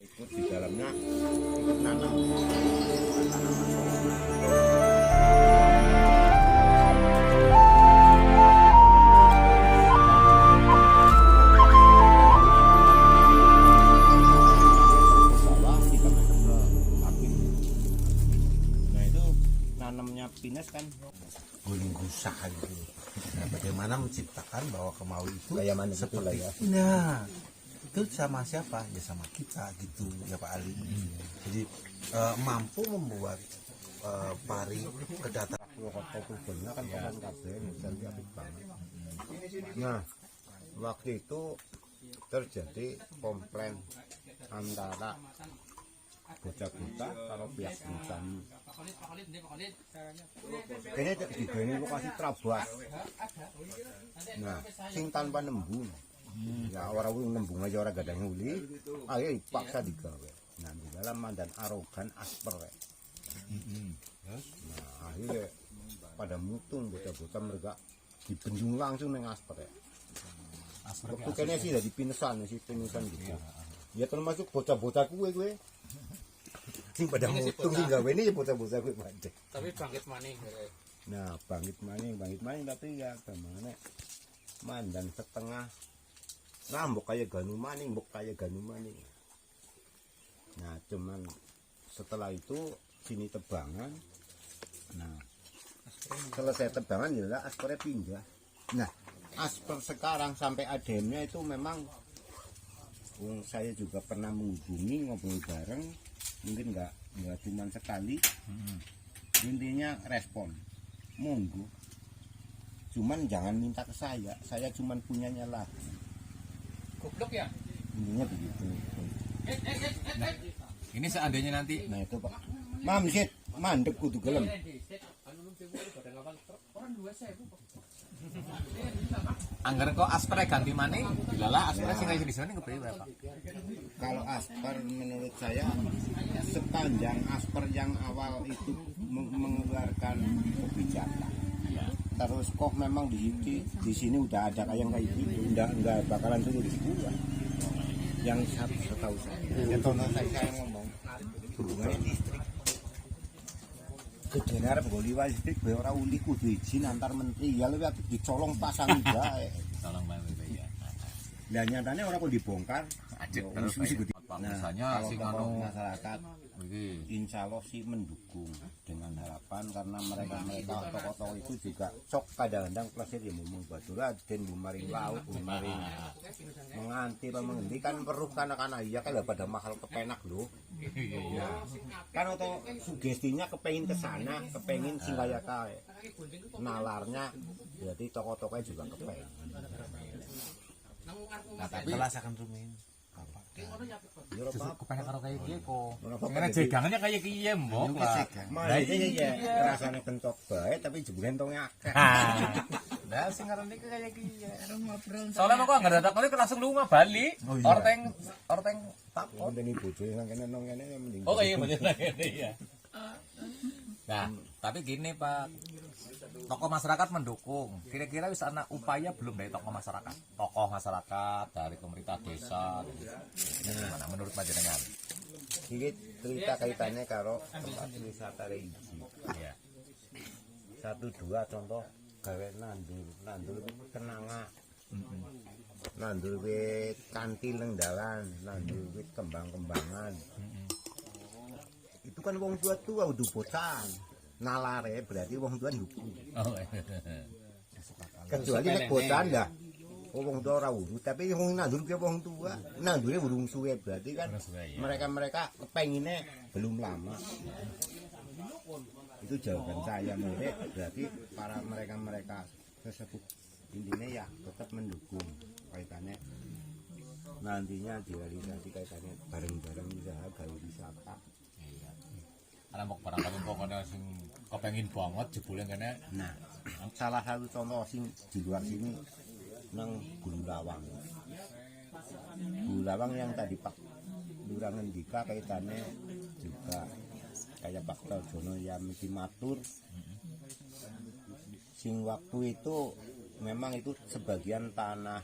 Ikut di dalamnya ikut nanam bawah 3 meter ke samping. Nah itu nanamnya pinus kan guling gusah gitu. Nah, bagaimana menciptakan bahwa kemau itu kayak mana seperti ya. Nah, itu sama siapa? Ya sama kita gitu ya Pak Ali. Jadi mampu membuat pari kedatangan kan pohon kabeh jadi apik banget. Nah, waktu itu terjadi komplain antara bocah-bocah karo pihak perusahaan. Kayaknya di ini lokasi Trabas. Nah, sing tanpa nembung. Ya orang nembung aja orang gadang nguli, ayo dipaksa digawe. Nah, di dalam mandan arogan asper. Nah, akhirnya pada mutung bocah-bocah mereka dibenjung langsung neng asper ya. Waktu kayaknya sih dari pinesan gitu. Ya termasuk bocah-bocah gue. Sing pada mutung sing gawe ini ya bocah-bocah gue pada. Tapi bangkit maning. Nah, bangkit maning tapi ya gimana? Mandan setengah. Nah, mbok kayak ganu maning. Nah, cuman setelah itu sini tebangan. Nah, selesai tebangan ya aspernya pindah. Nah, asper sekarang sampai ADM-nya itu memang saya juga pernah menghubungi ngobrol bareng, mungkin nggak cuma sekali. Intinya respon monggo, cuman jangan minta ke saya cuman punyanya lah. Goblok ya? Intinya begitu. Ini seandainya nanti Nah itu Pak, mamsit mandek kudu gelem. anggaran kok aspre ganti maning, dilalah aspre sing kaya di sini kepriwe Pak? Kalau asper menurut saya sepanjang asper yang awal itu mengeluarkan kebijakan. Terus kok memang di sini udah ada kayak gitu, enggak bakalan turun di gua. Yang setahu saya. Ya contoh saya ngomong hubungannya listrik. Gedene arep nggo liwat listrik bae ora uli kudu izin antar menteri. Ya luwih apik dicolong pasang bae. Tolong Pak ya. Lah nyatane ora kok dibongkar. Ajek Ya, terus usus-usus gede. misalnya kalau sing tokoh anu masyarakat iki insya Allah sih mendukung dengan harapan karena mereka tokoh-tokoh itu juga sok kadang-kadang plasir ya ngomong batu raden bumaring laut bumaring menganti menghentikan perlu karena iya kan pada mahal kepenak loh ya. Kan atau sugestinya kepengin kesana kepengin sing kaya kae nalarnya berarti tokoh-tokohnya juga kepengin. Nah, tapi rasakan rumin. justru kepengen karo kaya kiye kok. Kenapa Ngene jegangannya kaya kiye mbok lah. Nah ini ya rasanya kentok bae tapi jebulen tonge akeh. Lah sing ngaran iki kaya kiye. Soalnya kok enggak datang kali langsung lunga bali. Orteng takon. Ngene bojo nang kene nang kene mending. Oh iya bener ngene ya. Nah, tapi gini Pak, tokoh masyarakat mendukung. Kira-kira bisa ada upaya belum dari tokoh masyarakat, dari pemerintah desa. Gimana menurut panjenengan? Ini cerita kaitannya karo tempat wisata religi. Iya. 1-2 contoh gawe nandur itu kenanga. Nandur wit kanthi lengdalan, nandur wit kembang-kembangan. Itu kan wong tua udah bocan. Nalare berarti wong tua ndukung. Oh. Kecuali nek bocan dah. Wong tua ora urus, tapi wong nandur ke wong tua. Nandure urung suwe berarti kan mereka kepengine belum lama. Itu jawaban saya menurut berarti para mereka tersebut intinya ya tetap mendukung kaitannya nantinya direalisasi kaitannya bareng-bareng usaha gawe wisata. Karena mau barangkali pokoknya sing kepengin banget jebule kene. Nah, salah satu contoh sing di luar sini nang Gunung Lawang. Gunung Lawang yang tadi Pak Lurah ngendika kaitannya juga kayak Pak Tarjono yang mesti matur. Sing waktu itu memang itu sebagian tanah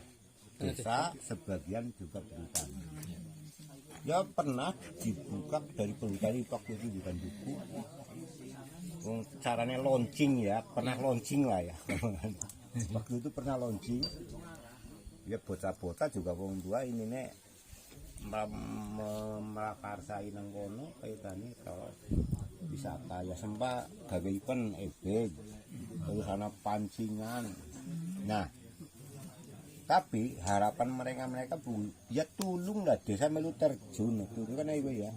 desa, sebagian juga perhutani. Ya pernah dibuka dari perhutani waktu itu bukan buku. Caranya launching ya, pernah launching lah ya. Waktu itu pernah launching. Ya bocah-bocah juga wong tua ini nek mrakarsai nang kono kaitane kalau wisata ya sempat gawe event terus ana pancingan. Nah, tapi harapan mereka ya tulung lah desa melu terjun itu kan itu ya.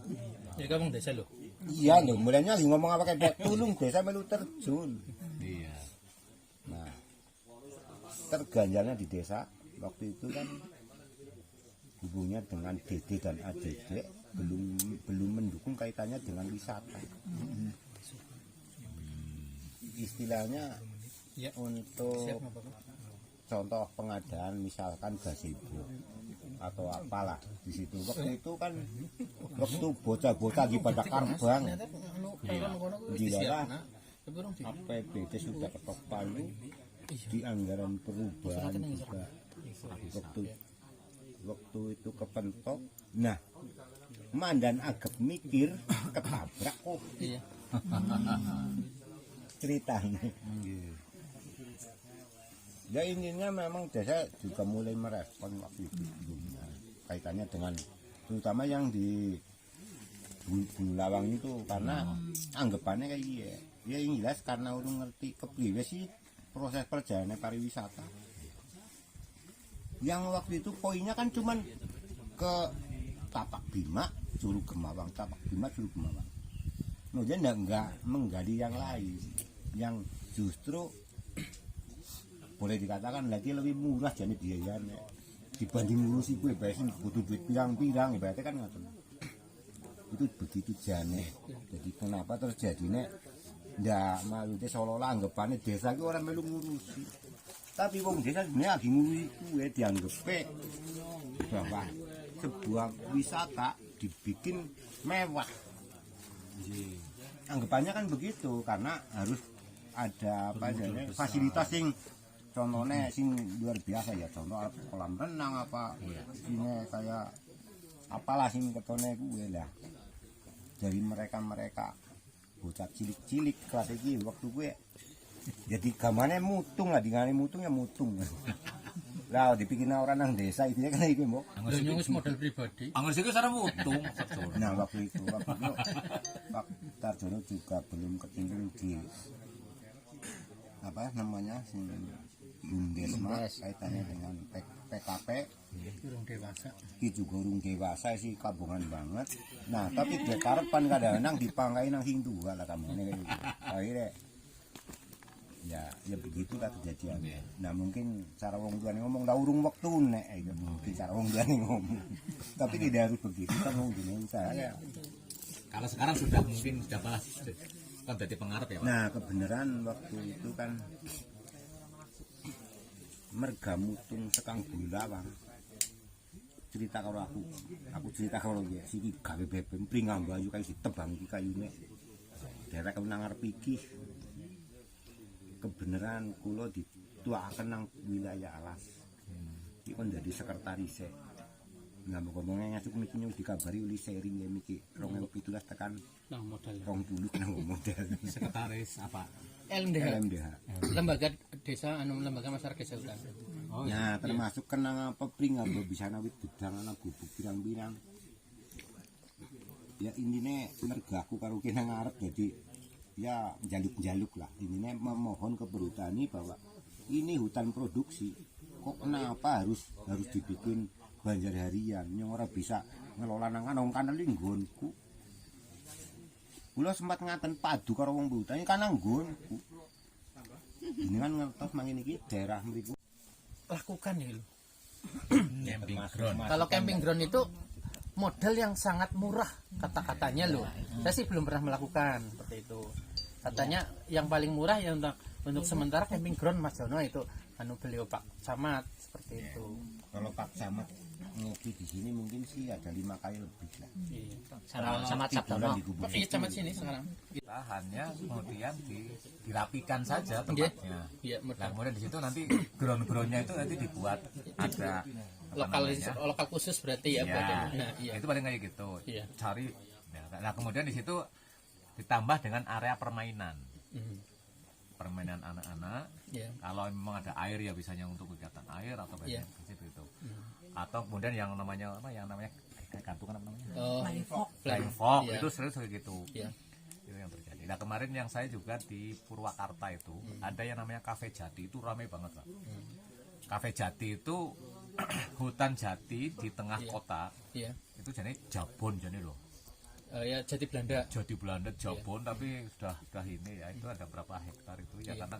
Ya kamu desa lo. Iya loh, mulanya lagi ngomong apa kayak tulung desa melu terjun. Iya. Nah, terganjalnya di desa waktu itu kan hubungnya dengan DD dan ADD belum mendukung kaitannya dengan wisata. Istilahnya Ya. untuk Siap, Bapak. contoh pengadaan misalkan gazebo atau apalah di situ waktu itu kan waktu bocah-bocah di pada karbang di daerah APBD sudah ketok palu di anggaran perubahan juga waktu itu kepentok. Nah, mandan agak mikir ketabrak kok Iya. ceritanya. Ya intinya memang desa juga mulai merespon waktu itu kaitannya dengan terutama yang di Bulawang itu karena anggapannya kayak iya. Ya yang jelas karena udah ngerti kepriwe sih proses perjalanan pariwisata. Yang waktu itu poinnya kan cuman ke Tapak Bima, Curug Gemawang, Tapak Bima, Curug Gemawang. Nah, dia enggak menggali yang lain, yang justru boleh dikatakan lagi lebih murah jadi biayanya dibanding ngurusi gue biasanya butuh duit pirang-pirang ibaratnya kan nggak itu begitu jane. Jadi kenapa terjadi nek ndak malu deh seolah-olah anggapannya desa itu orang melu ngurusi. Tapi wong desa sebenarnya lagi ngurusi gue dianggap bahwa sebuah wisata dibikin mewah. Anggapannya kan begitu karena harus ada apa namanya fasilitas sing contohnya sing luar biasa ya, contoh kolam renang apa sini kayak apalah sing ketone gue lah dari mereka bocah cilik-cilik kelas iki waktu gue jadi gamane mutung lah dingane mutung ya mutung lah dibikin orang nang desa itu kan iki mbok Lo nyungus model pribadi. Anggur sih sareng mutung. nah waktu itu Pak Tarjono juga belum ketimbang di apa namanya sing Bumdesmas kaitannya dengan PKP Kurang dewasa. iki juga urung dewasa sih kabungan banget. Nah tapi dia karepan kadang-kadang dipangkai nang sing tua lah kamu ini akhirnya ya begitulah kejadiannya. Nah mungkin cara wong tuane ngomong dah urung waktu nek itu mungkin cara wong tuane ngomong tapi tidak harus begitu kan wong tuane saya. Kalau sekarang sudah mungkin sudah balas kan jadi pengarep ya Pak. Nah kebenaran waktu itu kan mergamutung sekang Bulawang cerita kalau aku cerita kalau dia sini gawe bebem pringam bayu kayu ditebang iki kayune daerah nang ngarep iki kebenaran kula dituaken nang wilayah Alas iki kon dadi sekretaris nah ngomongnya ngasuk niki wis dikabari uli sering ya miki 2017 tekan Nah, modal. 20 nang model Sekretaris apa? LMDH. Lembaga Desa Lembaga Masyarakat Desa Hutan. Oh ya termasuk kenang apa pringam bisa nawit gedang ana gubuk pirang-pirang ya intinya mergaku karo kene ngarep jadi ya jaluk-jaluk lah intinya memohon ke perhutani bahwa ini hutan produksi kok kenapa harus dibikin banjar harian yang ora bisa ngelola nang kanong kanal nggonku kula sempat ngaten padu karo wong perhutani kan nang nggonku ini kan ngertos mangin iki daerah mriku Lakukan ya lo. Camping ground. Kalau camping ground itu model yang sangat murah kata-katanya loh. Saya sih belum pernah melakukan seperti itu. Katanya yang paling murah ya untuk sementara camping ground Mas Jono itu beliau Pak Camat seperti itu. kalau Pak Camat ngopi di sini mungkin sih ada 5 kali lebih lah. Iya. Sama Sabtono. Iya Camat sini sekarang. Kita hanya kemudian dirapikan saja tempatnya. Iya, Nah, model. kemudian di situ nanti ground-groundnya itu nanti dibuat ada lokal khusus berarti ya, buat yang- nah, iya. itu paling kayak gitu. Iya. Cari. Nah, kemudian di situ ditambah dengan area permainan. Mhm. Permainan anak-anak. Iya. Kalau memang ada air ya bisanya untuk kegiatan air atau Iya. di situ itu. Atau kemudian yang namanya apa? Yang namanya kayak gantungan apa namanya? Oh, Flying Fox Iya. itu serius kayak gitu. Iya. Itu yang terjadi. Nah kemarin yang saya juga di Purwakarta itu ada yang namanya Cafe Jati, itu ramai banget Pak. Cafe Jati itu hutan jati di tengah kota, Iya. itu jadi jabon jadi loh. Ya jadi Belanda. Jadi Belanda jabon tapi sudah ini ya, itu ada berapa hektar itu ya, karena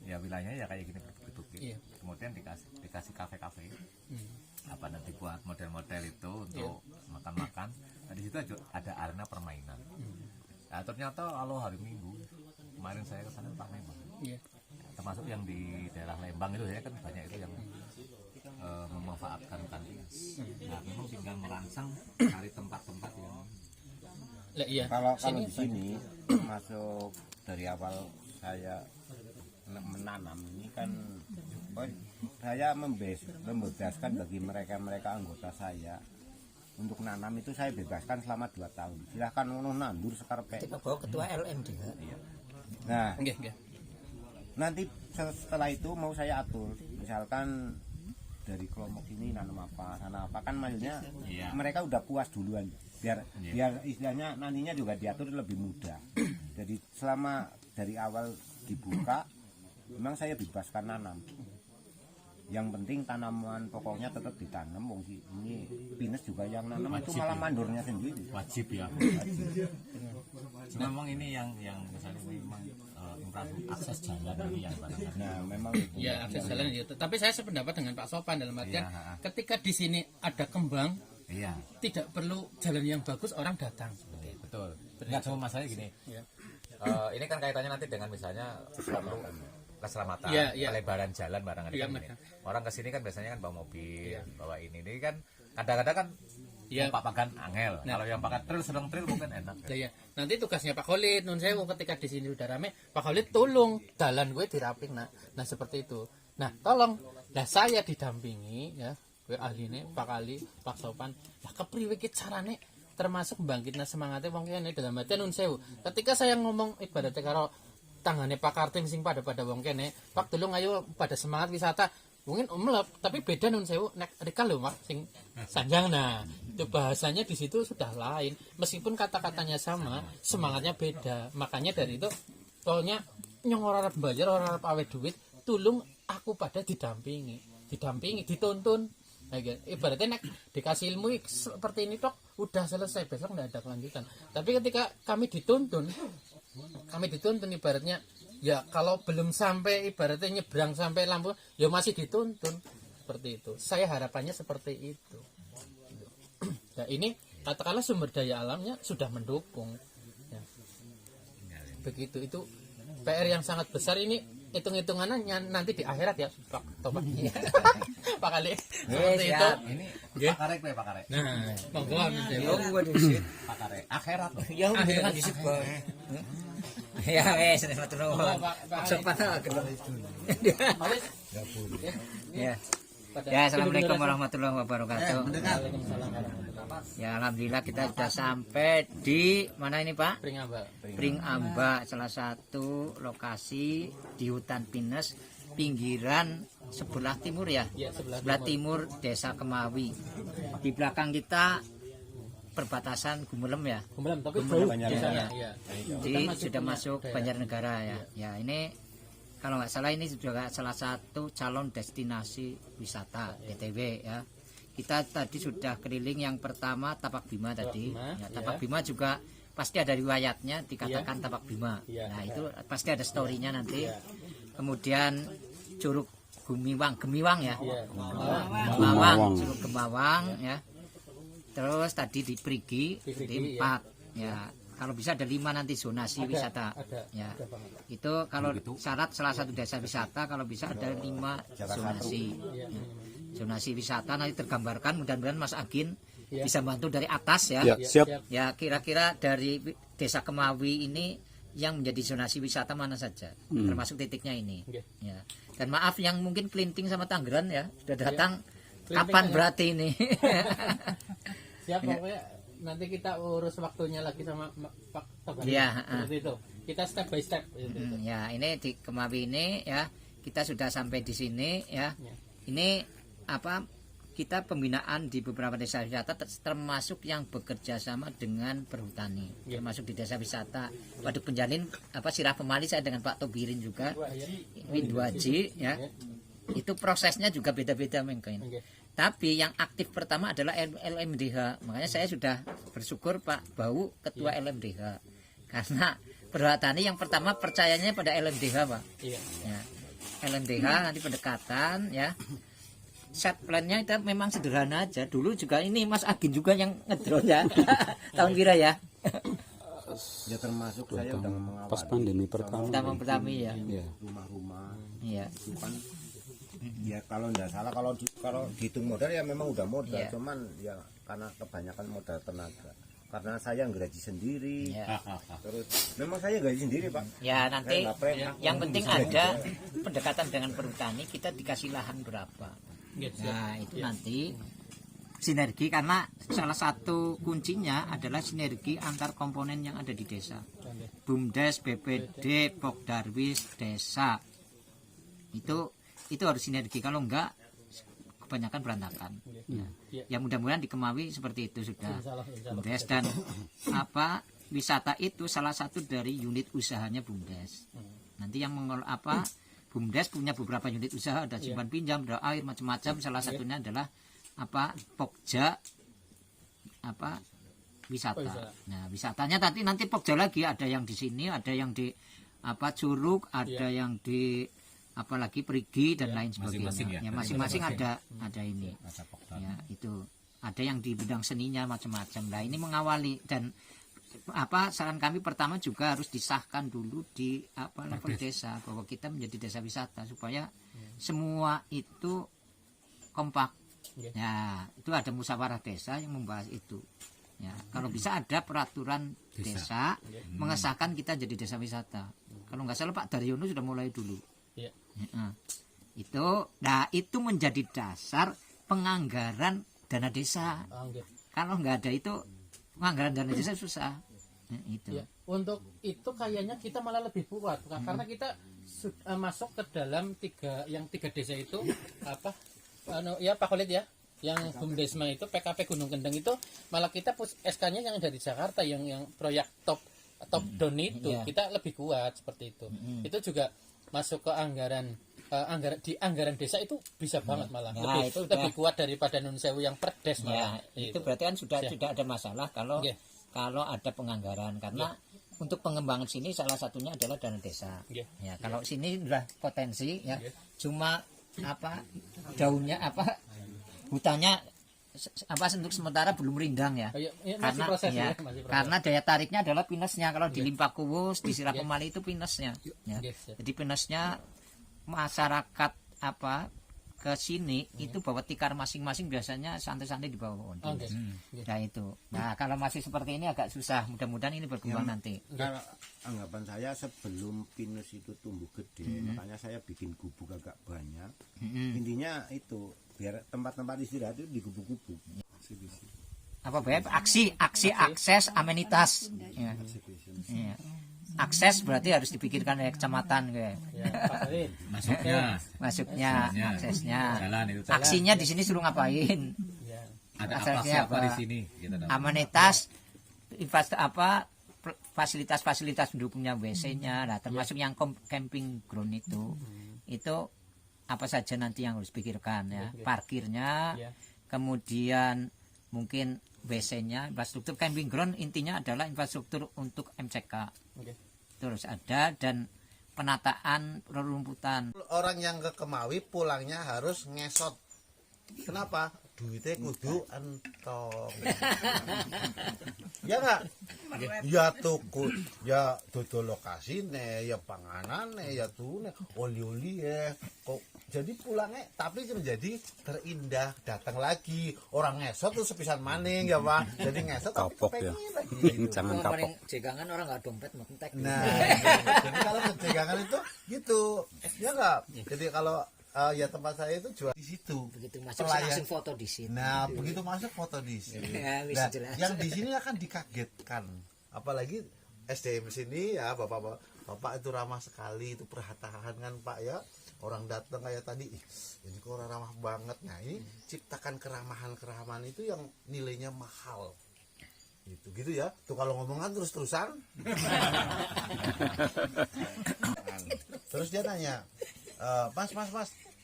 ya wilayahnya ya kayak gini begitu. Iya. Kemudian dikasih kafe-kafe. Apa nanti buat model-model itu untuk makan-makan. Nah di situ ada arena permainan. Nah ternyata kalau hari Minggu kemarin saya ke sana ramai banget. Iya. Termasuk yang di daerah Lembang itu ya kan banyak itu yang memanfaatkan hutan pinus. Nah memang tinggal merangsang cari tempat-tempat yang Lah iya. Kalau di sini masuk dari awal saya menanam ini kan, saya membebaskan bagi mereka anggota saya untuk nanam itu saya bebaskan selama 2 tahun. Silahkan ngono nandur sekarpe. Bawa ketua LM juga. Nah, Nggih, nggih. nanti setelah itu mau saya atur, misalkan dari kelompok ini nanam apa, sana apa, kan maksudnya Iya. mereka udah puas duluan, biar istilahnya nantinya juga diatur lebih mudah. Jadi selama dari awal dibuka, memang saya bebaskan nanam. Yang penting tanaman pokoknya tetap ditanam. Wong ini pinus juga yang nanam itu malah mandurnya sendiri. wajib ya. Cuma memang ini yang misalnya memang infrastruktur akses jalan ini yang barangkali. Nah, memang itu. Ya akses jalan itu. Tapi saya sependapat dengan Pak Sopan dalam artian Iya. ketika di sini ada kembang, Iya, tidak perlu jalan yang bagus orang datang. Seperti itu. betul. Enggak cuma masalahnya gini. Ya. Ini kan kaitannya nanti dengan misalnya keselamatan, Iya, iya. pelebaran jalan barangkali Iya, kan gini. benar. Orang kesini kan biasanya kan bawa mobil, bawa ini kan kadang-kadang kan Iya. pakan angel. Kalau yang pakan trail sedang trail mungkin enak. Ya, ya. Nanti tugasnya Pak Khalid, nun sewu ketika di sini udah rame, Pak Khalid tolong dalan gue diraping, nah seperti itu. Nah tolong, nah saya didampingi ya, gue ahli ini Pak Kali, Pak Sopan, lah kepriwe ki carane termasuk bangkitnya semangatnya wong kene dalam arti nun sewu. Ketika saya ngomong ibaratnya karo tangane Pak Kartim sing pada wong kene, Pak tolong ayo pada semangat wisata. Mungkin umlep, tapi beda nun sewu nek rika lho Mak sing sanjang. Nah, itu bahasanya di situ sudah lain. Meskipun kata-katanya sama, semangatnya beda. Makanya dari itu pokoknya nyong ora arep bayar, ora arep awe duit, tulung aku pada didampingi, dituntun. Nah, gitu. Ibaratnya nek dikasih ilmu seperti ini tok udah selesai, besok nggak ada kelanjutan. Tapi ketika kami dituntun ibaratnya ya kalau belum sampai ibaratnya nyebrang sampai Lampung ya masih dituntun seperti itu. Saya harapannya seperti itu. Ya ini katakanlah sumber daya alamnya sudah mendukung. Ya. Begitu itu PR yang sangat besar ini, hitung-hitungannya nanti di akhirat ya Pak Topak. Pak Kali seperti itu. Ini Nggih. Pak Karek, Pak Karek. Nah, monggo amin. Gua disit. Pak Karek. Akhirat loh. Ya udah kan disit kok. Ya wes matur nuwun. Pak Sopan gelem. Ya. Ya, assalamualaikum warahmatullahi wabarakatuh. Ya, alhamdulillah kita sudah sampai di mana ini Pak? Pringamba, salah satu lokasi di hutan pinus pinggiran sebelah timur ya. Ya, Sebelah timur Desa Kemawi. Di belakang kita perbatasan Gumelem ya. Gumelem tapi Gumelem, jauh di sana. ya. Ya. Jadi sudah masuk Banjarnegara ya. Ya, ini kalau nggak salah ini juga salah satu calon destinasi wisata BTW ya. Kita tadi sudah keliling yang pertama Tapak Bima tadi. Bima, Ya, Tapak Bima juga pasti ada riwayatnya dikatakan Tapak Bima. Iya. Nah itu pasti ada storynya nanti. Kemudian Curug Gemiwang ya. Iya. Gemawang, Curug Gemawang ya. Terus tadi di Prigi, Di Prigi, di 4 ya. Kalau bisa ada 5 nanti zonasi wisata. Ya. Itu kalau syarat salah satu desa wisata kalau bisa ada 5 zonasi. Ya. Zonasi wisata nanti tergambarkan, mudah-mudahan Mas Agin bisa bantu dari atas ya. Siap. Ya, kira-kira dari Desa Kemawi ini yang menjadi zonasi wisata mana saja, termasuk titiknya ini. Ya. Dan maaf yang mungkin Kelinting sama Tangerang ya sudah datang Kapan berarti ini? Siap pokoknya nanti kita urus waktunya lagi sama Pak Togar. Iya, Seperti itu. Kita step by step. Ya, ini di Kemawi ini ya kita sudah sampai di sini ya. Ya. Ini apa? Kita pembinaan di beberapa desa wisata termasuk yang bekerja sama dengan perhutani, termasuk di desa wisata Waduk Penjalin, Sirah Pemali saya dengan Pak Tobirin juga, Winduaji ya. Itu prosesnya juga beda-beda mungkin. Tapi yang aktif pertama adalah LMDH. Makanya saya sudah bersyukur Pak Bau ketua LMDH. Karena perhutani yang pertama percayanya pada LMDH, Pak. Iya. Ya. LMDH nanti pendekatan ya. Set plan-nya itu memang sederhana aja. Dulu juga ini Mas Agin juga yang ngedrone ya. Tahun kira ya. Ya termasuk saya udah mengawali Pas pandemi pertama. Pertama ya. Iya. rumah-rumah Iya. itu kan ya kalau nggak salah kalau dihitung modal ya memang udah modal, Iya. cuman ya karena kebanyakan modal tenaga, karena saya gaji sendiri, Ya. terus memang saya gaji sendiri Pak. Ya nanti Saya nggak pernah yang penting gaji ada saya. pendekatan dengan perhutani, kita dikasih lahan berapa. Nah itu nanti sinergi, karena salah satu kuncinya adalah sinergi antar komponen yang ada di desa. BUMDes, BPD, Pokdarwis, desa itu harus sinergi. Kalau enggak kebanyakan berantakan. Ya mudah-mudahan di Kemawi seperti itu sudah. BUMDes dan wisata itu salah satu dari unit usahanya BUMDes. Nanti yang mengelola BUMDes punya beberapa unit usaha, ada simpan pinjam, ada air, macam-macam. Salah satunya adalah Pokja wisata. Nah, wisatanya nanti Pokja lagi, ada yang di sini, ada yang di Curug, ada yang di lagi Perigi dan lain sebagainya. Masing-masing ya. Ya, masing-masing ada ini. Ya, itu. Ada yang di bidang seninya macam-macam. Nah, ini mengawali, dan saran kami pertama juga harus disahkan dulu di level desa bahwa kita menjadi desa wisata supaya semua itu kompak. Ya, itu ada musyawarah desa yang membahas itu. Ya, kalau bisa ada peraturan desa mengesahkan kita jadi desa wisata. Kalau nggak salah Pak Daryono sudah mulai dulu. Iya. Itu menjadi dasar penganggaran dana desa. Kalau nggak ada itu penganggaran dana desa susah. Itu. Ya, untuk itu kayaknya kita malah lebih kuat karena kita masuk ke dalam tiga desa itu ya Pak Khalid ya, yang BUMDesma itu PKP Gunung Kendeng itu malah kita SK-nya yang dari Jakarta yang proyek top down itu kita lebih kuat seperti itu. Itu juga masuk ke anggaran desa itu bisa banget malah lebih kuat daripada Nun Sewu yang perdes malah. Itu berarti kan sudah tidak ada masalah kalau ada penganggaran, karena untuk pengembangan sini salah satunya adalah dana desa. Ya, kalau sini sudah potensi ya. Cuma daunnya hutannya untuk sementara belum rindang ya. Karena proses. Karena daya tariknya adalah pinusnya. Kalau di Limpa Kuwus, di Sirah Pemali itu pinusnya. Ya. Jadi pinusnya masyarakat ke sini itu bawa tikar masing-masing, biasanya santai-santai di bawah pohon. Nah itu. Nah kalau masih seperti ini agak susah. Mudah-mudahan ini berkembang nanti. Kalau anggapan saya sebelum pinus itu tumbuh gede, makanya saya bikin gubuk agak banyak. Intinya itu biar tempat-tempat istirahat itu di gubuk-gubuk. Aksi akses amenitas. Ya. Ya. Akses berarti harus dipikirkan oleh kecamatan masuknya, aksesnya, aksinya di sini suruh ngapain, ada apa di sini, amenitas, fasilitas pendukungnya, WC-nya, termasuk yang camping ground itu apa saja nanti yang harus pikirkan ya, parkirnya, kemudian mungkin WC-nya, infrastruktur camping ground intinya adalah infrastruktur untuk MCK. Terus ada, dan penataan rerumputan. Orang yang ke Kemawi pulangnya harus ngesot. Kenapa? Duitnya kudu entong. Ya enggak? Ya tuku, ya dodol lokasi ya panganan ya tune, oli-oli ya. Kok jadi pulangnya tapi menjadi terindah, datang lagi orang ngesot tuh sepisan maning ya Pak. Jadi ngesot tapi Kapok ya. lagi gitu. Jangan kapok. Jegangan orang nggak dompet mentek. Nah, jadi kalau kejegangan itu gitu, ya enggak. Jadi kalau ya tempat saya itu jual di situ. Begitu masuk Pelayan. langsung foto di sini. Nah, begitu masuk foto di sini. Ya, wis Nah, jelas. yang di sini akan dikagetkan. Apalagi SDM sini ya, Bapak itu ramah sekali, itu perhatian kan Pak ya. Orang datang kayak tadi, "Ih, ini kok orang ramah banget." Nah, ini ciptakan keramahan itu yang nilainya mahal. Gitu ya. Tuh kalau ngomongan terus-terusan. Terus dia nanya, Mas,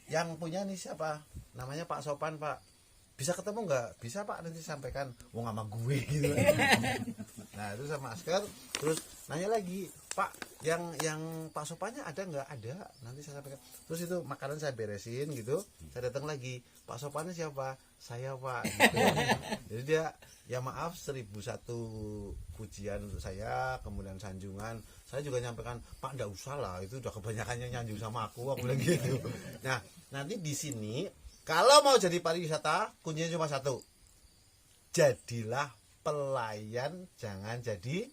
yang punya nih siapa? Namanya Pak Sopan, Pak. Bisa ketemu nggak? Bisa Pak, nanti sampaikan. Wong sama gue gitu. Nah itu sama masker. Terus nanya lagi, Pak, yang Pak Sopannya ada nggak? Ada. Nanti saya sampaikan. Terus itu makanan saya beresin gitu. Saya datang lagi, Pak Sopannya siapa? Saya Pak. Gitu. Jadi dia, ya maaf 1001 pujian untuk saya, kemudian sanjungan. Saya juga nyampaikan, Pak nggak usah lah, itu udah kebanyakan yang nyanjung sama aku bilang gitu. Nah nanti di sini kalau mau jadi pariwisata kuncinya cuma satu, jadilah pelayan, jangan jadi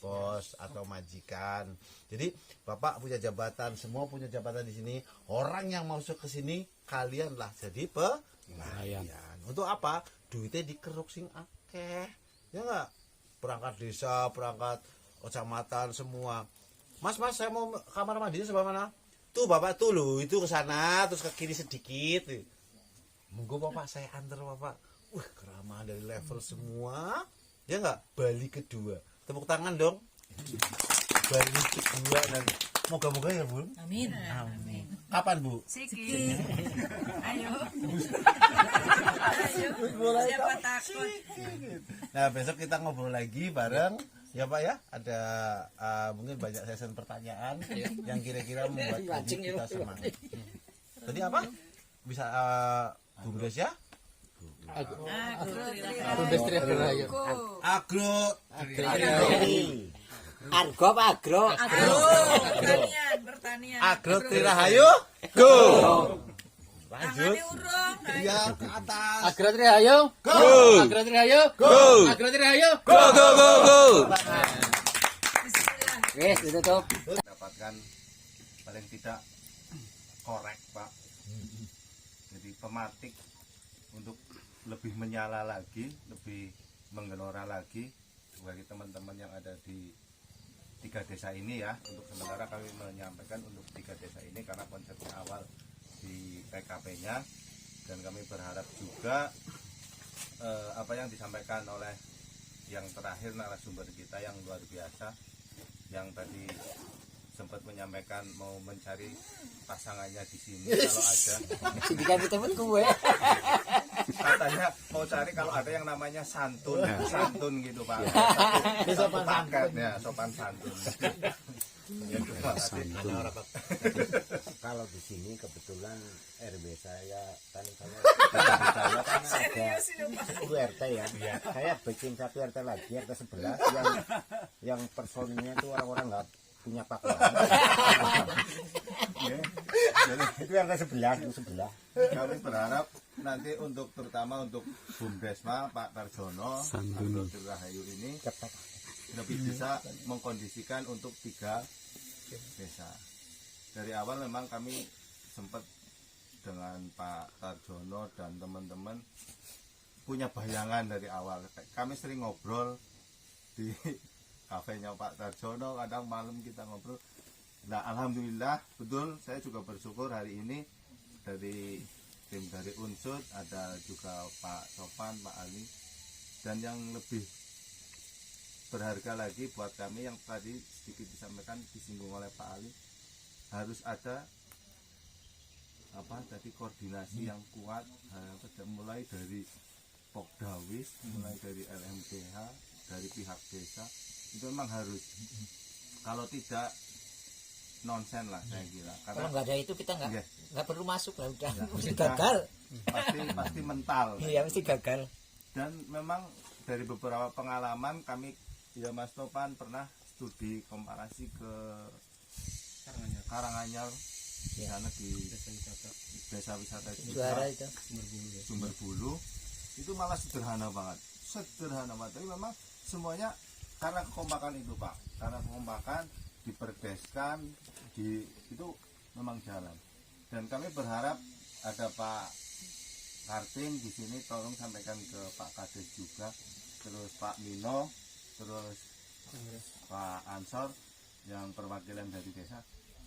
bos atau majikan. Jadi Bapak punya jabatan, semua punya jabatan di sini. Orang yang masuk ke sini kalianlah jadi pelayan. Untuk apa? Duitnya dikeruk sing akeh. Ya enggak? Perangkat desa, perangkat kecamatan semua. Mas, saya mau kamar mandinya sebelah mana? Tuh Bapak tuh loh, itu ke sana terus ke kiri sedikit. Monggo Bapak, saya antar Bapak. Wah, keramahan dari level semua. Ya enggak? Bali kedua. Tepuk tangan dong. Bali kedua dan moga-moga ya, Bu. Amin. Amin. Kapan, Bu? Siki. Ayo. Mulai Siapa takut? Nah, besok kita ngobrol lagi bareng. Ya Pak ya, ada mungkin banyak sesi pertanyaan yang kira-kira membuat kita semangat. Tadi apa? Bisa Bumdes ya? Agro. Argo apa agro? Pertanian. Agro Trirahayu. Go. Lanjut. Tangannya urung. Ya ke atas. Agro Trihayu. Go. Agro Trihayu. Go. Agro Trihayu. Go. Bismillah. Wes, ditutup. Dapatkan paling tidak korek Pak. Jadi pematik untuk lebih menyala lagi, lebih menggelora lagi bagi teman-teman yang ada di 3 desa ini ya. Untuk sementara kami menyampaikan untuk 3 desa ini karena konsepnya awal di PKP-nya, dan kami berharap juga apa yang disampaikan oleh yang terakhir narasumber kita yang luar biasa, yang tadi sempat menyampaikan mau mencari pasangannya di sini kalau ada. Sindikan temen gue. Katanya mau cari kalau ada yang namanya santun gitu Pak. Satu paket ya, sopan santun. Ya, terima kasih. Kalau di sini kebetulan RW saya kan saya kan ada 10 RT ya. Saya bikin 1 RT lagi, RT 11 yang personilnya itu orang-orang nggak punya pakaian. Itu RT 11 itu sebelah. Kami berharap nanti untuk terutama untuk Bumdesma Pak Tarjono Agro Rahayu ini lebih bisa mengkondisikan untuk 3 desa. Dari awal memang kami sempat dengan Pak Tarjono dan teman-teman punya bayangan dari awal. Kami sering ngobrol di kafenya Pak Tarjono, kadang malam kita ngobrol. Nah, alhamdulillah betul, saya juga bersyukur hari ini dari tim dari Unsur ada juga Pak Sopan, Pak Ali, dan yang lebih berharga lagi buat kami yang tadi sedikit disampaikan, disinggung oleh Pak Ali, harus ada tadi koordinasi yang kuat, mulai dari Pokdawis, mulai dari LMDH, dari pihak desa, itu memang harus. Kalau tidak nonsen lah saya kira. Kalau nggak ada itu kita nggak perlu masuk lah, udah mesti kita gagal. pasti mental. Iya mesti gagal. Dan memang dari beberapa pengalaman kami, ya Mas Topan pernah studi komparasi ke Karanganyar, di sana di desa wisata Juara itu. Sumber Bulu, itu malah sederhana banget, tapi memang semuanya karena kekompakan itu Pak, karena kekompakan diperdeskan itu memang jalan. Dan kami berharap ada Pak Kartin di sini, tolong sampaikan ke Pak Kades juga, terus Pak Mino, terus Pak Ansor yang perwakilan dari desa.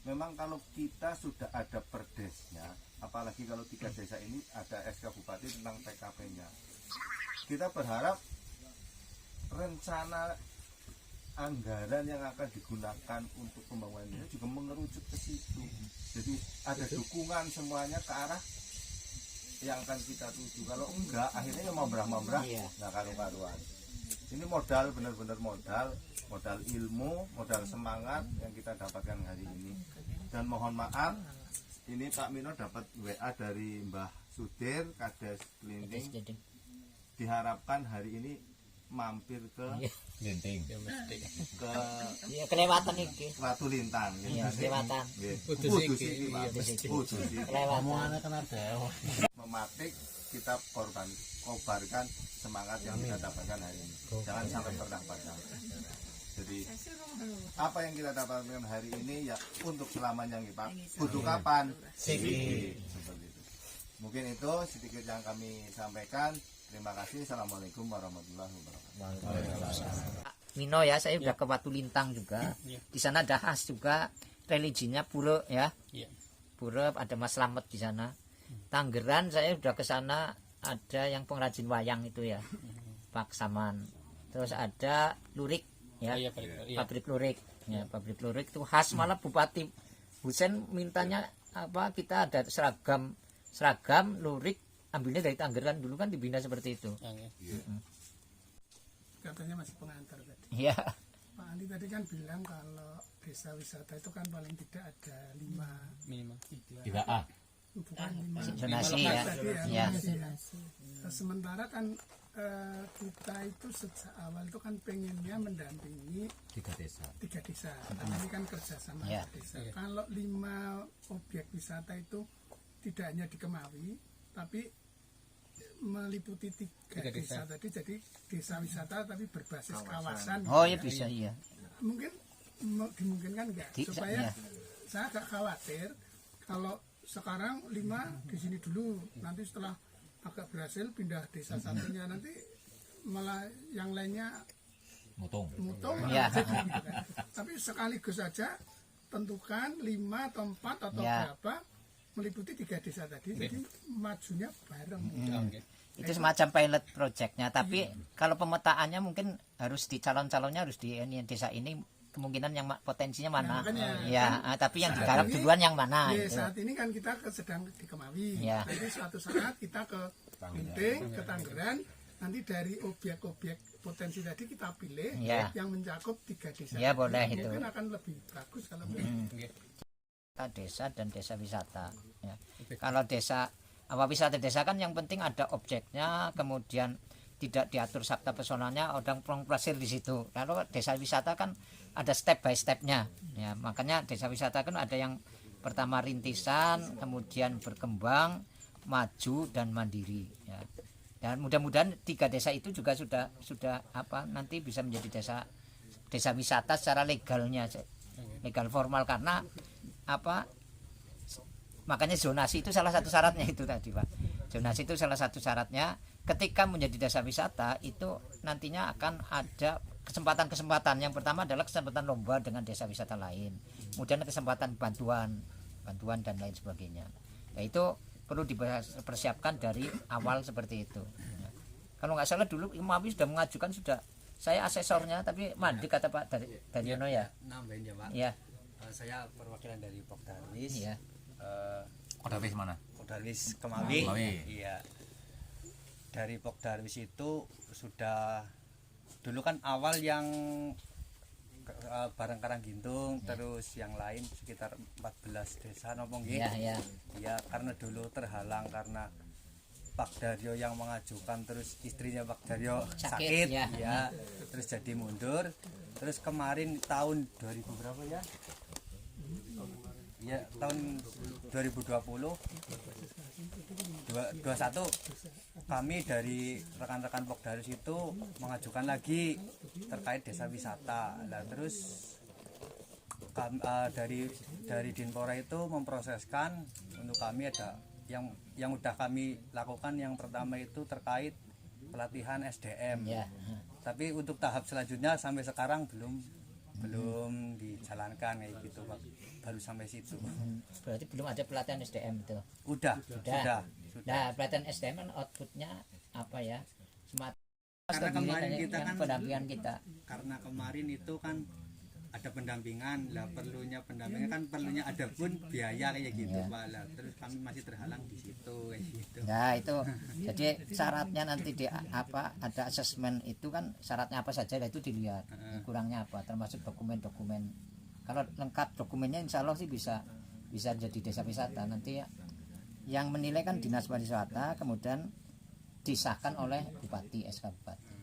Memang kalau kita sudah ada perdesnya, apalagi kalau 3 desa ini ada SK Bupati tentang PKP-nya, kita berharap rencana anggaran yang akan digunakan untuk pembangunan ini juga mengerucut ke situ. Jadi ada dukungan semuanya ke arah yang akan kita tuju. Kalau enggak, akhirnya mau berah-berah, nggak karu-karuan. Ini modal, benar-benar modal ilmu, modal semangat yang kita dapatkan hari ini. Dan mohon maaf, ini Pak Mino dapat WA dari Mbah Sudir, Kades Kelinting. Diharapkan hari ini mampir ke Linting. ke Iya, kelewatan iki. Watu Lintang. Iya, kelewatan. Kudus iki, Pak. Kudus iki. Kelewatan. Mematik kita kobarkan semangat yang kita dapatkan hari ini. Jangan sampai pernah padam. Jadi apa yang kita dapatkan hari ini ya untuk selamanya Pak. Butuh kapan? Seperti itu. Mungkin itu sedikit yang kami sampaikan. Terima kasih. Assalamualaikum warahmatullahi wabarakatuh. Mino ya, saya udah ke Watu Lintang juga. Di sana ada khas juga religinya Pura ya. Pura, ada Mas Slamet di sana. Tanggeran saya udah ke sana, ada yang pengrajin wayang itu ya. Pak Saman. Terus ada lurik ya. Pabrik lurik. Ya, pabrik lurik itu khas, malah Bupati Husen mintanya apa, kita ada seragam lurik, ambilnya dari Tanggeran, dulu kan dibina seperti itu. Katanya masih pengantar tadi. Iya. Pak Andi tadi kan bilang kalau desa wisata itu kan paling tidak ada 5 minimal 3A. Bukan 5 Zonasi lepas ya. tadi Ya. Nah, sementara kan kita itu sejak awal itu kan pengennya mendampingi 3 desa. 3 desa. Tapi ini kan kerjasama Ya. desa. Kalau 5 objek wisata itu tidak hanya di Kemawi, tapi meliputi 3 desa tadi, jadi desa wisata tapi berbasis kawasan. Oh iya bisa iya. Mungkin dimungkinkan enggak supaya saya agak khawatir kalau sekarang 5 di sini dulu, nanti setelah agak berhasil pindah desa satunya, nanti malah yang lainnya mutung Ya. gitu kan. Tapi sekaligus saja tentukan 5 atau 4 atau berapa meliputi 3 desa tadi, jadi majunya bareng. Itu semacam pilot projectnya, tapi kalau pemetaannya mungkin harus di calon-calonnya harus di ini, desa ini kemungkinan yang potensinya mana. Ya, tapi yang digarap duluan yang mana. Ya, itu. saat ini kan kita sedang di Kemawi. Ya. Jadi suatu saat kita ke Binting, ke Tanggeran, nanti dari objek-objek potensi tadi kita pilih yang mencakup 3 desa. Ya boleh itu. Mungkin akan lebih bagus kalau Desa dan desa wisata. Ya. Kalau desa wisata desa kan yang penting ada objeknya, kemudian tidak diatur sabta pesonanya, orang pelesir di situ. Lalu desa wisata kan ada step by stepnya. Ya, makanya desa wisata kan ada yang pertama rintisan, kemudian berkembang, maju dan mandiri. Ya. Dan mudah-mudahan 3 desa itu juga sudah apa nanti bisa menjadi desa wisata secara legalnya, legal formal, karena apa makanya zonasi itu salah satu syaratnya itu tadi Pak. Zonasi itu salah satu syaratnya. Ketika menjadi desa wisata itu nantinya akan ada kesempatan-kesempatan. Yang pertama adalah kesempatan lomba dengan desa wisata lain, kemudian kesempatan bantuan dan lain sebagainya. Nah, itu perlu dipersiapkan dari awal seperti itu. Ya. Kalau nggak salah dulu Imawi sudah mengajukan, sudah saya asesornya, tapi mandek kata Pak Daryono ya. Nambahin ya Pak. Ya. Saya perwakilan dari Pokdarwis. Iya. Pokdarwis mana? Pokdarwis Kemawi. Iya. Dari Pokdarwis itu sudah dulu kan awal yang bareng Karanggintung, terus yang lain sekitar 14 desa nopo nggih. Iya. Iya, karena dulu terhalang karena Pak Daryo yang mengajukan, terus istrinya Pak Daryo sakit ya. Terus jadi mundur. Terus kemarin tahun 2000 berapa ya? Ya, tahun 2020 21 kami dari rekan-rekan Pokdarwis itu mengajukan lagi terkait desa wisata. Nah, terus dari Dinpora itu memproseskan untuk kami ada yang udah kami lakukan. Yang pertama itu terkait pelatihan SDM. Ya. Tapi untuk tahap selanjutnya sampai sekarang belum dijalankan kayak gitu Pak. Baru sampai situ. Berarti belum ada pelatihan SDM itu. Sudah. Nah, pelatihan SDM kan outputnya apa ya? Karena kemarin kita yang kan pendampingan kita. Karena kemarin itu kan ada pendampingan, lah perlunya pendampingan kan perlunya ada pun biaya kayak gitu Pak. Lah, terus kami masih terhalang di situ kayak gitu. Nah, itu jadi syaratnya nanti di apa ada asesmen itu kan syaratnya apa saja itu dilihat. Kurangnya apa termasuk dokumen-dokumen. Kalau lengkap dokumennya insya Allah sih bisa jadi desa wisata. Nanti yang menilai kan Dinas Pariwisata, kemudian disahkan oleh Bupati, SK Bupati.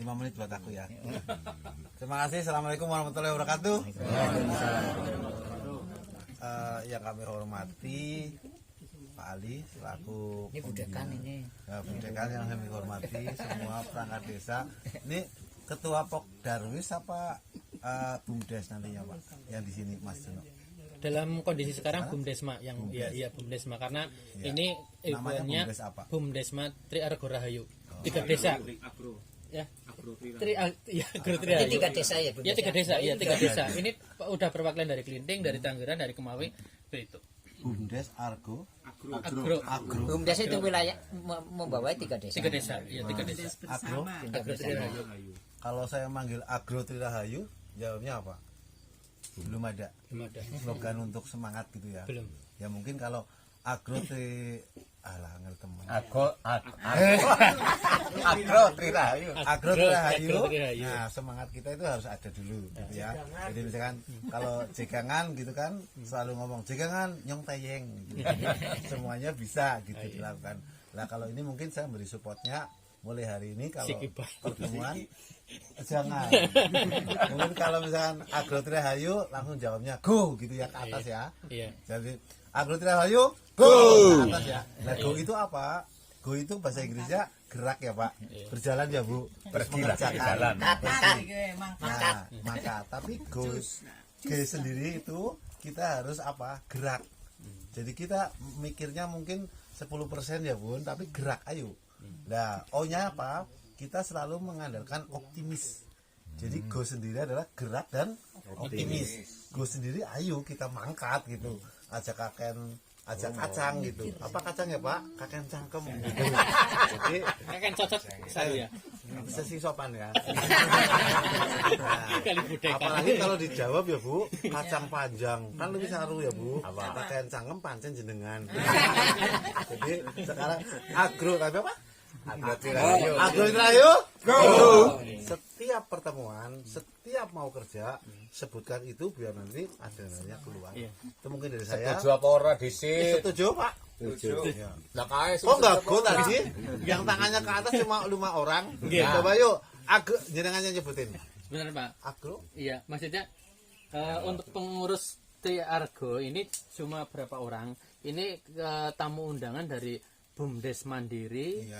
5 menit buat aku ya. Terima kasih. Assalamualaikum warahmatullahi wabarakatuh. Yang kami hormati Pak Ali selaku Ini budekan ini. budekan yang kami hormati semua perangkat desa. Ini Ketua Pokdarwis apa Bumdes nantinya Pak? Yang di sini Mas Jono. Dalam kondisi sekarang Bumdesma yang iya Bumdesma karena ini Namanya eventnya Bumdes apa? Bumdesma Tri Argo Rahayu. 3 desa. Ya. Agro Tri Ini 3 desa ya, Bunda. Ya 3 desa, iya 3 desa. Ini udah perwakilan dari Klinting, dari Tanggerang, dari Kemawi, itu. Bumdes Argo Agro. Bumdes itu wilayah membawai 3 desa. 3 desa, iya 3 desa. Agro. Agro Tri Rahayu. Kalau saya manggil Agro Trirahayu, jawabnya apa? Belum ada. Belum ada. Slogan untuk semangat gitu ya. Belum. Ya mungkin kalau Agro Tri angel teman. Agro Trirahayu. Agro Trirahayu. Agro Trirahayu. Nah, semangat kita itu harus ada dulu gitu ya. Jadi misalkan kalau jegangan gitu kan selalu ngomong jegangan nyong tayeng gitu. Semuanya bisa gitu dilakukan. Nah, kalau ini mungkin saya beri supportnya mulai hari ini kalau pertemuan jangan. Mungkin kalau misalkan Agro Trirahayu langsung jawabnya go gitu ya ke atas ya. Iya. Jadi Agro Trirahayu go ke atas ya. Nah, go itu apa? Go itu bahasa Inggrisnya gerak ya Pak. Berjalan ya Bu. Berjalan. Nah, maka tapi go sendiri itu kita harus apa? Gerak. Jadi kita mikirnya mungkin 10% ya Bun, tapi gerak ayo. Nah, O-nya apa? Kita selalu mengandalkan optimis. Jadi go sendiri adalah gerak dan optimis. Go sendiri ayo kita mangkat gitu. Ajak kacang gitu. Apa kacang ya Pak? Kakek cangkem gitu. Jadi Kan cocok saya. sesi sopan ya. Nah, apalagi kalau dijawab ya Bu, kacang panjang kan lebih seru ya Bu. Kakek cangkem pancen jenengan. Jadi sekarang agro tapi apa? Agro Trirahayu. Go. Setiap pertemuan, setiap mau kerja, sebutkan itu biar nanti adrenalnya keluar. Itu mungkin dari saya. Setuju apa ora dhisik? Setuju Pak? Setuju. Lah kae Oh enggak go tadi. Yang tangannya ke atas cuma 5 orang. Coba yuk, agro jenengannya nyebutin. Benar Pak. Agro? Iya, maksudnya untuk pengurus Tri Argo ini cuma berapa orang? Ini tamu undangan dari Bumdes Mandiri,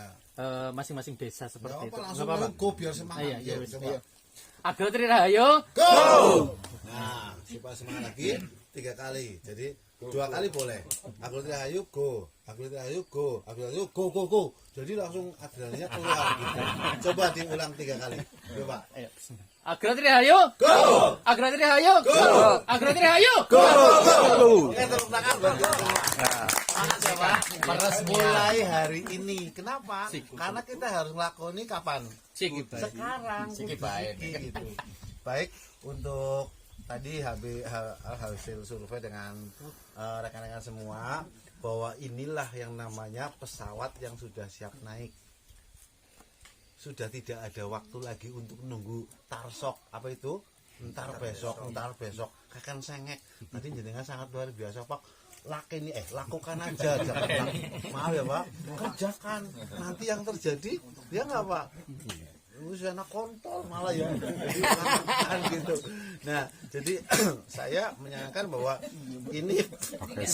masing-masing desa seperti itu. Langsung go biar semangat. Iya, Coba. Agro Trirahayu, go! Nah, supaya semangat lagi 3 kali. Jadi 2 kali boleh. Agro Trirahayu go, Agro Trirahayu go, Agro Trirahayu go. Jadi langsung adrenalinnya keluar gitu. Coba diulang 3 kali. Coba. Agro Trirahayu, go! Agro Trirahayu, go! Agro Trirahayu, go! Oke, tepuk tangan buat kita semua. Mulai hari ini. Kenapa? Karena kita harus ngelakoni kapan? Sekarang. Gitu. Baik, untuk tadi hasil survei dengan rekan-rekan semua bahwa inilah yang namanya pesawat yang sudah siap naik. Sudah tidak ada waktu lagi untuk menunggu tarsok. Apa itu? Entar besok. Kakan sengek. Tadi jenengan sangat luar biasa Pak. Lakukan aja jangan maaf ya Pak, kerjakan. Nanti yang terjadi ya nggak Pak, anak kontol malah ya, jadi lakukan gitu. Nah, jadi saya menyayangkan bahwa ini pakai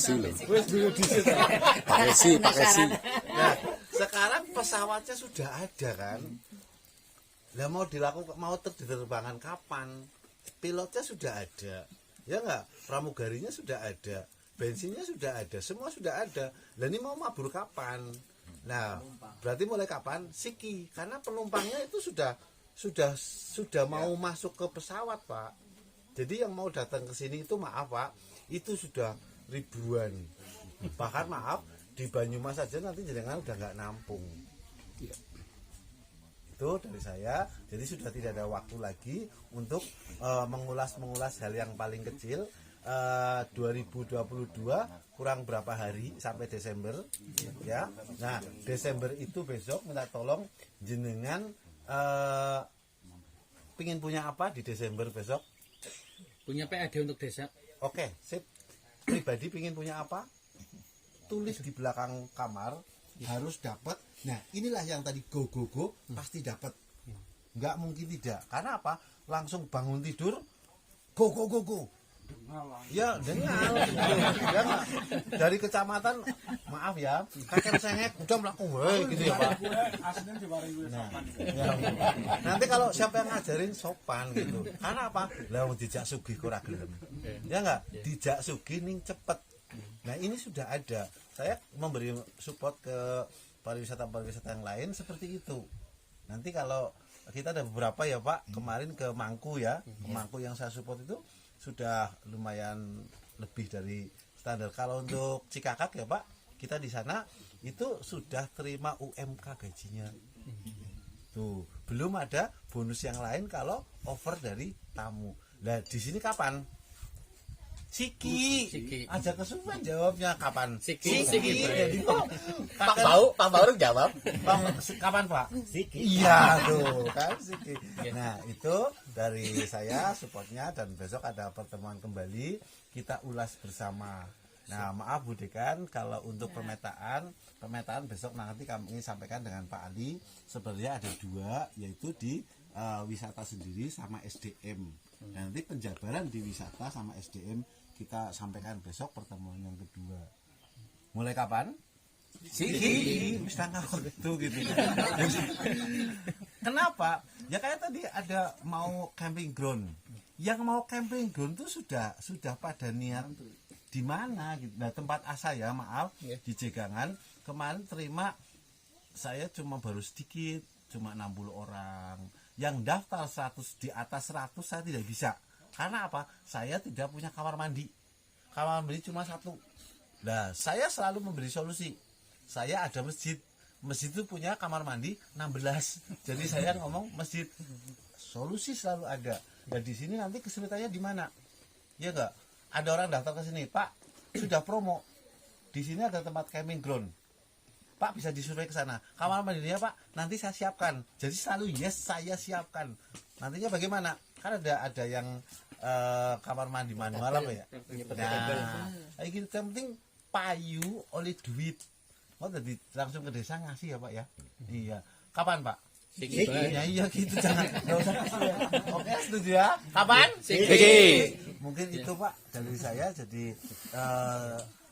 si. Nah, sekarang pesawatnya sudah ada kan. Nah, mau diterbangkan kapan? Pilotnya sudah ada. Ya enggak? Pramugarinya sudah ada. bensinnya sudah ada, semua sudah ada. Lah ini mau mabur kapan? Nah, berarti mulai kapan? Siki, karena penumpangnya itu sudah mau masuk ke pesawat, Pak. Jadi yang mau datang ke sini itu maaf, Pak, itu sudah ribuan. Bahkan maaf, di Banyumas saja nanti jenengan udah nggak nampung. Itu dari saya. Jadi sudah tidak ada waktu lagi untuk mengulas hal yang paling kecil. 2022 kurang berapa hari sampai Desember ya. Nah, Desember itu besok minta tolong jenengan pingin punya apa di Desember besok? Punya PAD untuk desa. Oke, sip. Pribadi pingin punya apa? Tulis di belakang kamar harus dapat. Nah, inilah yang tadi go pasti dapat. Nggak mungkin tidak. Karena apa? Langsung bangun tidur go. Ya, dengar. Ya, dari kecamatan, maaf ya, kakek sengek udah melakukan gitu ya, Pak. Nah, ya, nanti kalau siapa yang ngajarin sopan gitu. Karena apa? Lah dijak sugih ora gelem. Ya enggak? Dijak sugih ning cepet. Nah, ini sudah ada. Saya memberi support ke pariwisata yang lain seperti itu. Nanti kalau kita ada beberapa ya, Pak, kemarin ke Mangku ya. Ke Mangku yang saya support itu sudah lumayan lebih dari standar. Kalau untuk Cikakak ya, Pak, kita di sana itu sudah terima UMK gajinya. Tuh, belum ada bonus yang lain kalau over dari tamu. Nah, di sini kapan? Siki. Aja kesuwen jawabnya kapan? Siki. Jadi kok Pak Baru jawab. kapan, Pak? Siki. Iya tuh kan Siki. Nah, itu dari saya supportnya, dan besok ada pertemuan kembali kita ulas bersama. Nah, maaf Bu Dekan, kalau untuk pemetaan besok nanti kami sampaikan dengan Pak Ali. Sebenarnya ada dua, yaitu di wisata sendiri sama SDM. Dan nanti penjabaran di wisata sama SDM kita sampaikan besok pertemuan yang kedua. Mulai kapan? Siki. Setengah waktu gitu. Kenapa? Ya kayak tadi ada mau camping ground. Yang mau camping ground itu sudah pada niat di mana gitu. Nah, tempat asa ya, maaf, di Jegangan kemarin terima saya cuma baru sedikit, cuma 60 orang. Yang daftar 100, di atas 100 saya tidak bisa. Karena apa? Saya tidak punya kamar mandi. Kamar mandi cuma satu. Nah, saya selalu memberi solusi. Saya ada masjid. Masjid itu punya kamar mandi 16. Jadi saya ngomong masjid. Solusi selalu ada. Dan di sini nanti kesulitannya di mana? Ya enggak? Ada orang daftar ke sini, Pak, sudah promo. Di sini ada tempat camping ground. Pak, bisa disuruh ke sana. Kamar mandinya, Pak, nanti saya siapkan. Jadi selalu yes, saya siapkan. Nantinya bagaimana? Kan ada yang kamar mandi manual apa ya? Nah, kayak gitu. Yang penting payu oleh duit. Oh, jadi langsung ke desa ngasih ya, Pak ya? Iya. Kapan, Pak? Siki. Ya iya gitu, jangan. Enggak usah kasih ya. Oke, setuju ya? Kapan? Siki. Mungkin itu, Pak, dari saya. Jadi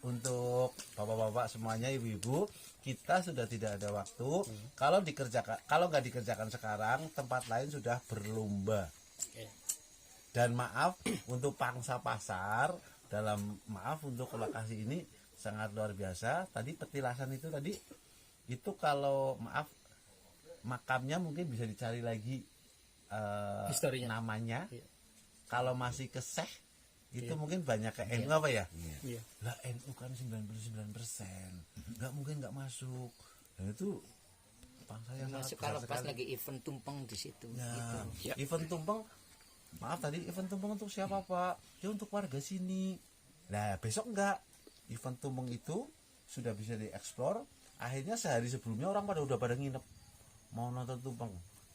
untuk bapak-bapak semuanya, ibu-ibu, kita sudah tidak ada waktu. Kalau nggak dikerjakan sekarang, tempat lain sudah berlomba. Dan maaf untuk pangsa pasar, untuk lokasi ini sangat luar biasa. Tadi petilasan itu itu kalau maaf makamnya mungkin bisa dicari lagi historinya, namanya. Kalau masih keseh itu mungkin banyak ke NU apa ya? Lah NU kan 99%, nggak mungkin nggak masuk. Dan itu pangsa yang masuk kalau pas lagi event tumpeng di situ. Nah, gitu. Event tumpeng, maaf tadi event tumpeng untuk siapa, Pak? Ya untuk warga sini. Nah, besok enggak. Event tumpeng itu sudah bisa dieksplor. Akhirnya sehari sebelumnya orang udah pada nginep mau nonton tumpeng,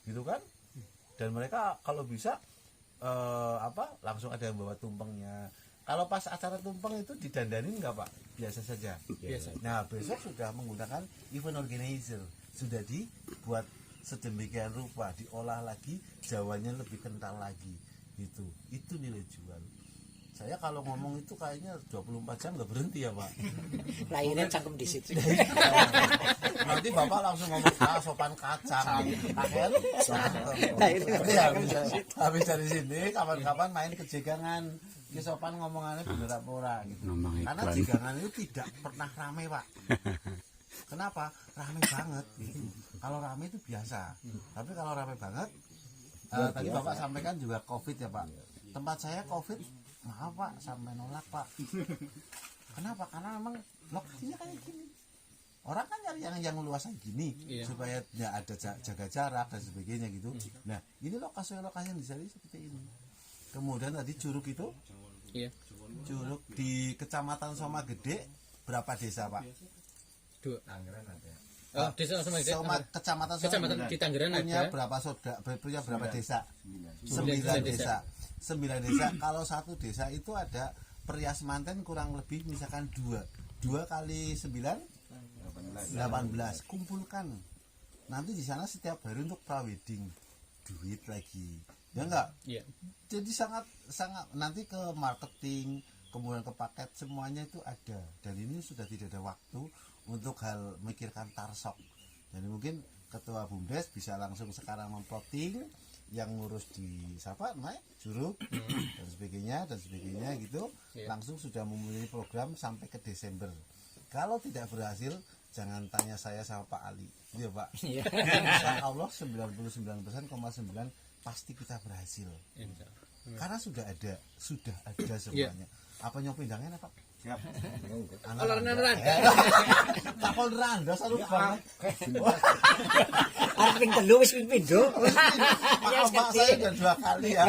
gitu kan? Dan mereka kalau bisa langsung ada yang bawa tumpengnya. Kalau pas acara tumpeng itu didandanin nggak, Pak? Biasa saja. Biasa. Nah, besok sudah menggunakan event organizer, sudah dibuat sedemikian rupa, diolah lagi, jawanya lebih kental lagi, gitu. Itu nilai jual. Saya kalau ngomong itu kayaknya 24 jam nggak berhenti ya, Pak. Lahirnya cangkem di situ. Nanti Bapak langsung ngomong sopan kacang. Nanti habis dari sini kapan-kapan main ke Jegangan. Kesopan ngomongannya bener apa ora gitu. Ngomong Karena iklan. Jegangan itu tidak pernah ramai, Pak. Kenapa? Ramai banget gitu. Kalau ramai itu biasa. Tapi kalau ramai banget, tadi Bapak sampaikan juga Covid ya, Pak. Tempat saya Covid, maaf Pak, sampai nolak, Pak. Kenapa? Karena memang lokasinya kayak gini. Orang kan nyari yang luasan gini supaya ya ada jaga jarak dan sebagainya gitu. Nah, ini lokasi-lokasi yang dicari seperti ini. Kemudian tadi Curug itu, Curug di Kecamatan Soma Gede, berapa desa Pak? 2. Desa Soma Gede. Kecamatan Kecamatan di Tangerang punya ada. berapa desa? 9 desa. 9 desa. Kalau satu desa itu ada perias manten kurang lebih misalkan 2 kali 9 18. Kumpulkan. Nanti di sana setiap hari untuk prawedding duit lagi. Ya enggak? Iya. Jadi sangat nanti ke marketing, kemudian ke paket semuanya itu ada. Dan ini sudah tidak ada waktu untuk hal memikirkan tarsok. Jadi mungkin Ketua BUMDes bisa langsung sekarang memplotting yang ngurus di siapa namanya Curug dan sebagainya gitu. Langsung sudah memulai program sampai ke Desember. Kalau tidak berhasil jangan tanya saya sama Pak Ali. Iya Pak. Insya Allah 99,9 pasti kita berhasil. Karena sudah ada semuanya. Apa nyopin pindangnya Pak? Siap. Randa. Takon randa saru banget. Arep ping 3 wis ping pindho. Maaf Pak, saya udah 2 kali ya.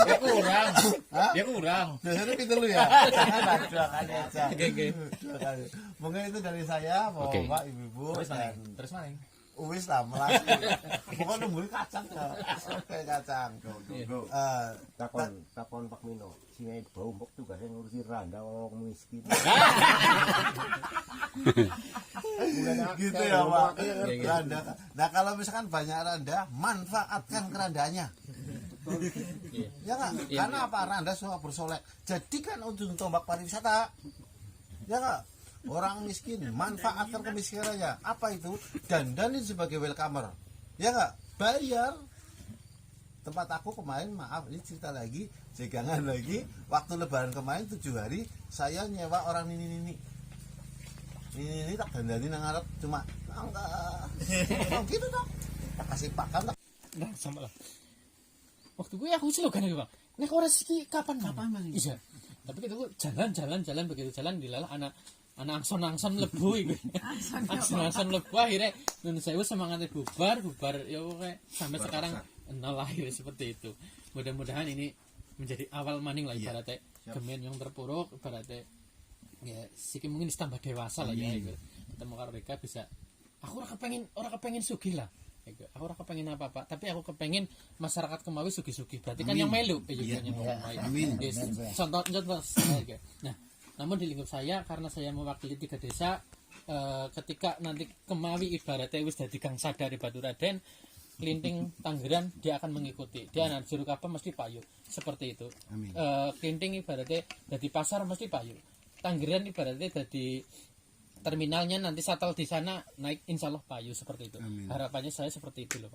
Ya kurang. Ya kurang. Biasanya pintu lu ya. Jangan 2 kali aja. Oke. 2 kali. Mungkin itu dari saya, Bapak, Ibu-ibu. Terus mana? Wis lah melas. Pokoknya nungguin kacang ya. Kayak kacang. Takon Pak Mino. Singai bau mbok tugasnya ngurusi randa orang miskin. Gitu ya Pak. Randa. Nah kalau misalkan banyak randa, manfaatkan kerandanya. Ya nggak? Karena apa? Randa suka bersolek. Jadikan ujung tombak pariwisata. Ya nggak? Orang miskin, manfaatkan kemiskinannya. Apa itu? Dandanin sebagai welcomer. Ya nggak? Bayar. Tempat aku kemarin, maaf, ini cerita lagi, Jegangan lagi. Waktu lebaran kemarin 7 hari, saya nyewa orang ini tak dandanin nang ngarep cuma enggak. Oh gitu dong. Tak kasih pakan tak. Nah, sama lah. Waktu gue aku slogan lagi Bang. Nek ora siki kapan Mang? Iya. Tapi kita jalan begitu jalan dilalah anak angson mlebu iku. Angson mlebu akhirnya nun sewu semangatnya bubar ya kayak sampai sekarang nol lahir seperti itu. Mudah-mudahan ini menjadi awal maning lah ibaratnya gemen yang terpuruk ibaratnya ya siki mungkin tambah dewasa lah ya gitu. Ketemu karo mereka bisa aku ora kepengen sugih lah. Aku ora kepengen apa-apa, tapi aku kepengen masyarakat Kemawi sugih-sugih. Berarti kan yang melu yang Kemawi. Amin. Contoh. Nah, namun di lingkup saya karena saya mewakili 3 desa ketika nanti Kemawi ibaratnya wis dadi Gang Sada di Batu Raden, Klinting Tangerang dia akan mengikuti. Dia anak Juruk apa mesti payu. Seperti itu. Klinting ibaratnya dadi pasar mesti payu. Tangerang ibaratnya dadi terminalnya nanti shuttle di sana naik insya Allah payu seperti itu. Harapannya saya seperti itu loh Pak.